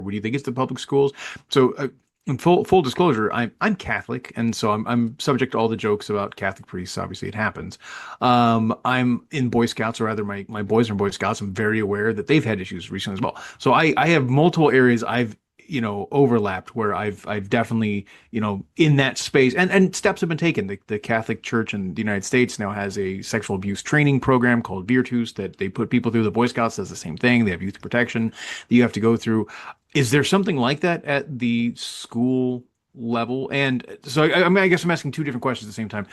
What do you think is the public schools? So, in full disclosure, I'm Catholic, and so I'm subject to all the jokes about Catholic priests. Obviously, it happens. I'm in Boy Scouts, or rather, my boys are in Boy Scouts. I'm very aware that they've had issues recently as well. So I have multiple areas I've overlapped where I've definitely in that space, and steps have been taken. The Catholic Church in the United States now has a sexual abuse training program called Virtus that they put people through. The Boy Scouts does the same thing. They have youth protection that you have to go through. Is there something like that at the school level? And so I mean, I guess I'm asking two different questions at the same time,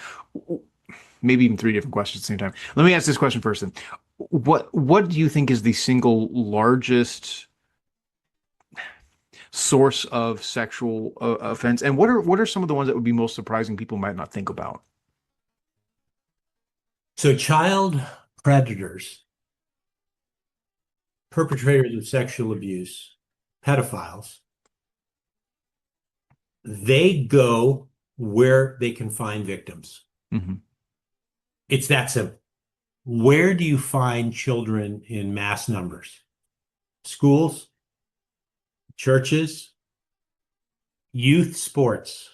maybe even three different questions at the same time. Let me ask this question first then. What do you think is the single largest source of sexual offense, and what are some of the ones that would be most surprising people might not think about? So child predators, perpetrators of sexual abuse, pedophiles, they go where they can find victims. Hmm. It's that simple. Where do you find children in mass numbers? Schools, churches, youth sports.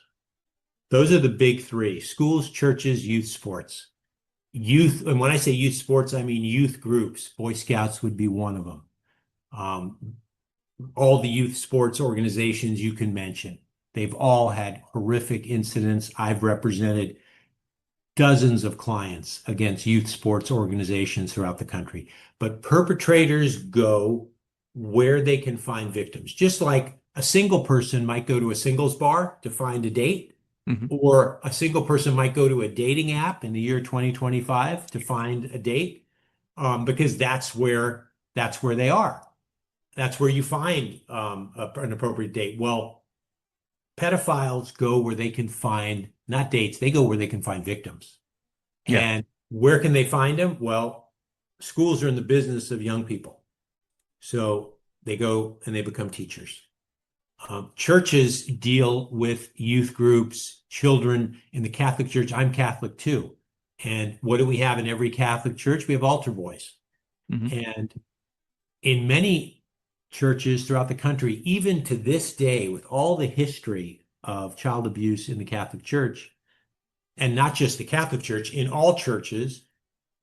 Those are the big three: schools, churches, youth sports. Youth, and when I say youth sports, I mean youth groups. Boy Scouts would be one of them. All the youth sports organizations you can mention. They've all had horrific incidents. I've represented dozens of clients against youth sports organizations throughout the country. But perpetrators go where they can find victims. Just like a single person might go to a singles bar to find a date, Hmm. or a single person might go to a dating app in the year 2025 to find a date, because that's where they are. That's where you find an appropriate date. Well, pedophiles go where they can find not dates, they go where they can find victims. Yeah. And where can they find them? Well, schools are in the business of young people. So they go and they become teachers. Churches deal with youth groups, children. In the Catholic Church, I'm Catholic too. And what do we have in every Catholic church? We have altar boys. Hmm. And in many churches throughout the country, even to this day, with all the history of child abuse in the Catholic Church, and not just the Catholic Church, in all churches,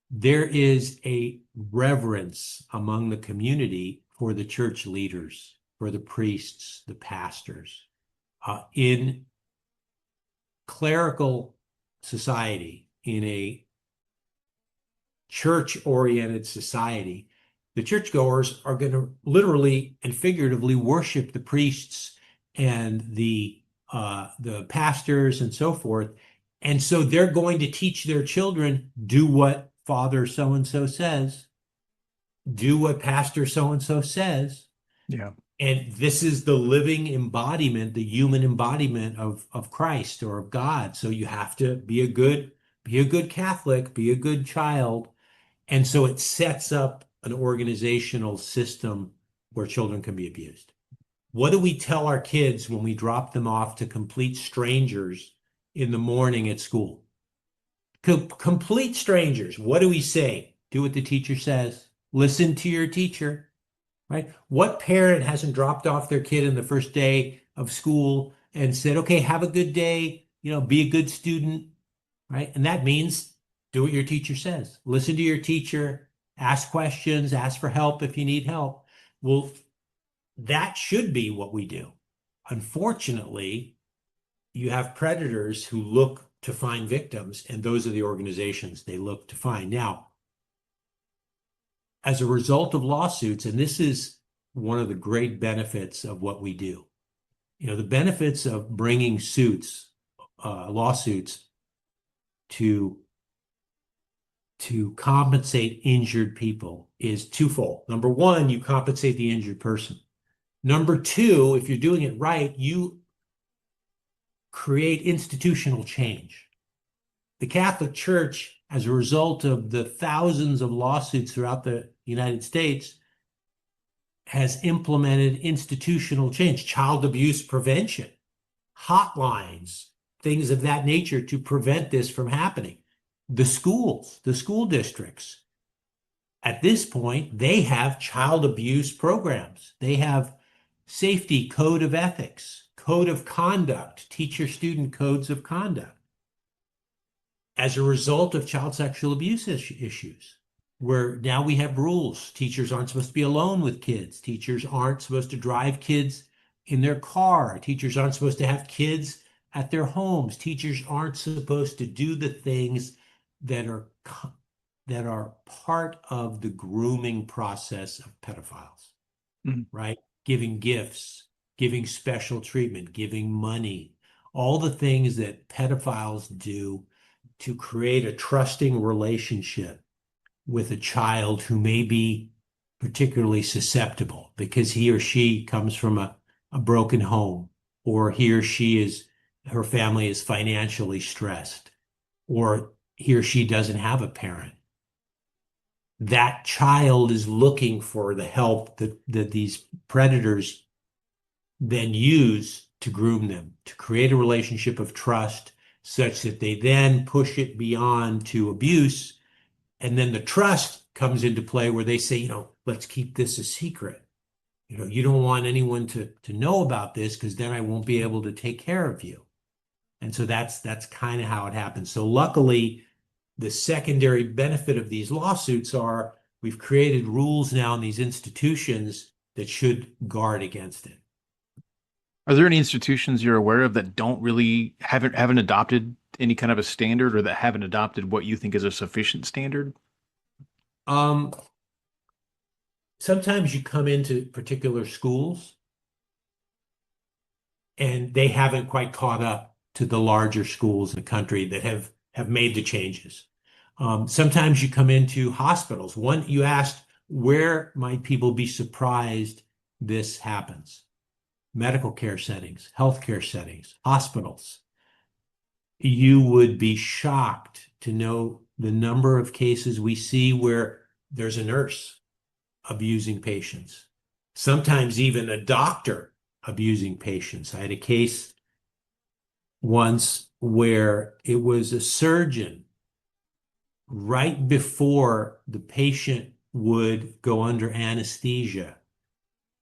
there is a reverence among the community for the church leaders, for the priests, the pastors. In clerical society, in a church-oriented society, the churchgoers are going to literally and figuratively worship the priests and the pastors and so forth. And so they're going to teach their children, do what Father so-and-so says, do what Pastor so-and-so says. Yeah. And this is the living embodiment, the human embodiment of Christ or of God. So you have to be a good Catholic, be a good child. And so it sets up an organizational system where children can be abused. What do we tell our kids when we drop them off to complete strangers in the morning at school? Complete strangers. What do we say? Do what the teacher says. Listen to your teacher, right? What parent hasn't dropped off their kid in the first day of school and said, okay, have a good day, be a good student, right? And that means do what your teacher says. Listen to your teacher, ask questions, ask for help if you need help. Well, that should be what we do. Unfortunately, you have predators who look to find victims, and those are the organizations they look to find. Now, as a result of lawsuits, and this is one of the great benefits of what we do, the benefits of bringing lawsuits to compensate injured people is twofold. Number one, you compensate the injured person. Number two, if you're doing it right, you create institutional change. The Catholic Church, as a result of the thousands of lawsuits throughout the United States, has implemented institutional change, child abuse prevention, hotlines, things of that nature to prevent this from happening. The schools, the school districts, at this point, they have child abuse programs. They have safety, code of ethics, code of conduct, teacher-student codes of conduct as a result of child sexual abuse issues, where now we have rules. Teachers aren't supposed to be alone with kids. Teachers aren't supposed to drive kids in their car. Teachers aren't supposed to have kids at their homes. Teachers aren't supposed to do the things that are part of the grooming process of pedophiles, Mhm. right? Giving gifts, giving special treatment, giving money, all the things that pedophiles do to create a trusting relationship with a child who may be particularly susceptible because he or she comes from a broken home, or her family is financially stressed, or he or she doesn't have a parent. That child is looking for the help that these predators then use to groom them, to create a relationship of trust such that they then push it beyond to abuse. And then the trust comes into play where they say, let's keep this a secret. You don't want anyone to know about this because then I won't be able to take care of you. And so that's kind of how it happens. So luckily, the secondary benefit of these lawsuits are we've created rules now in these institutions that should guard against it. Are there any institutions you're aware of that don't really haven't adopted any kind of a standard, or that haven't adopted what you think is a sufficient standard? Um, Sometimes you come into particular schools and they haven't quite caught up to the larger schools in the country that have made the changes. Sometimes you come into hospitals. You asked, where might people be surprised this happens? Medical care settings, healthcare settings, hospitals. You would be shocked to know the number of cases we see where there's a nurse abusing patients, sometimes even a doctor abusing patients. I had a case once where it was a surgeon right before the patient would go under anesthesia.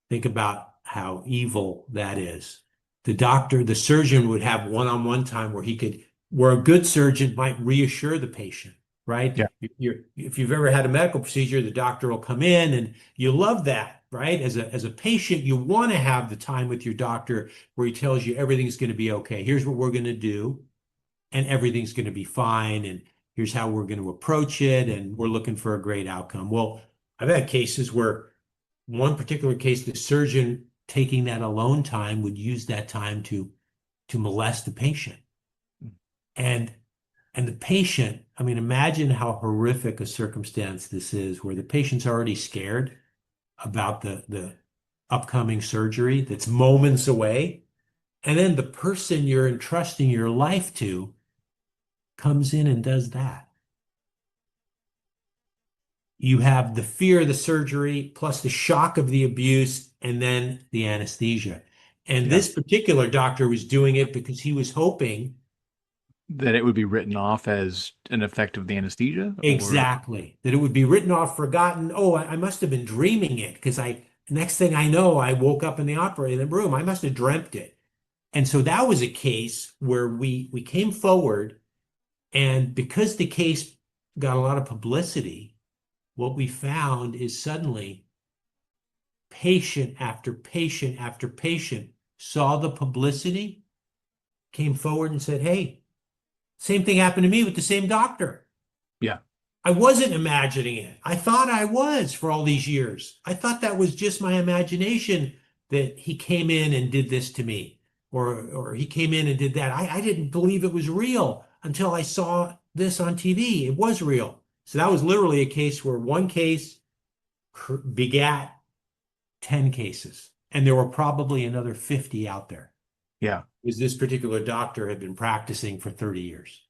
Think about how evil that is. The surgeon would have one-on-one time where a good surgeon might reassure the patient, right? Yeah. If you've ever had a medical procedure, the doctor will come in and you love that, right? As a patient, you want to have the time with your doctor where he tells you everything's going to be okay. Here's what we're going to do, and everything's going to be fine. And here's how we're going to approach it. And we're looking for a great outcome. Well, I've had cases where one particular case, the surgeon taking that alone time would use that time to molest the patient. And the patient, I mean, imagine how horrific a circumstance this is, where the patient's already scared about the upcoming surgery that's moments away. And then the person you're entrusting your life to comes in and does that. You have the fear of the surgery plus the shock of the abuse and then the anesthesia. And Yeah. this particular doctor was doing it because he was hoping That it would be written off as an effect of the anesthesia, or exactly that it would be written off, forgotten. Oh, I must have been dreaming it because next thing I know, I woke up in the operating room. I must have dreamt it. And so that was a case where we came forward, and because the case got a lot of publicity, what we found is suddenly patient after patient after patient saw the publicity, came forward and said, hey, same thing happened to me with the same doctor. yeah. I wasn't imagining it. I thought I was for all these years. I thought that was just my imagination that he came in and did this to me, or he came in and did that. I didn't believe it was real until I saw this on TV. It was real. So that was literally a case where one case begat 10 cases, and there were probably another 50 out there. Yeah. Because this particular doctor had been practicing for 30 years.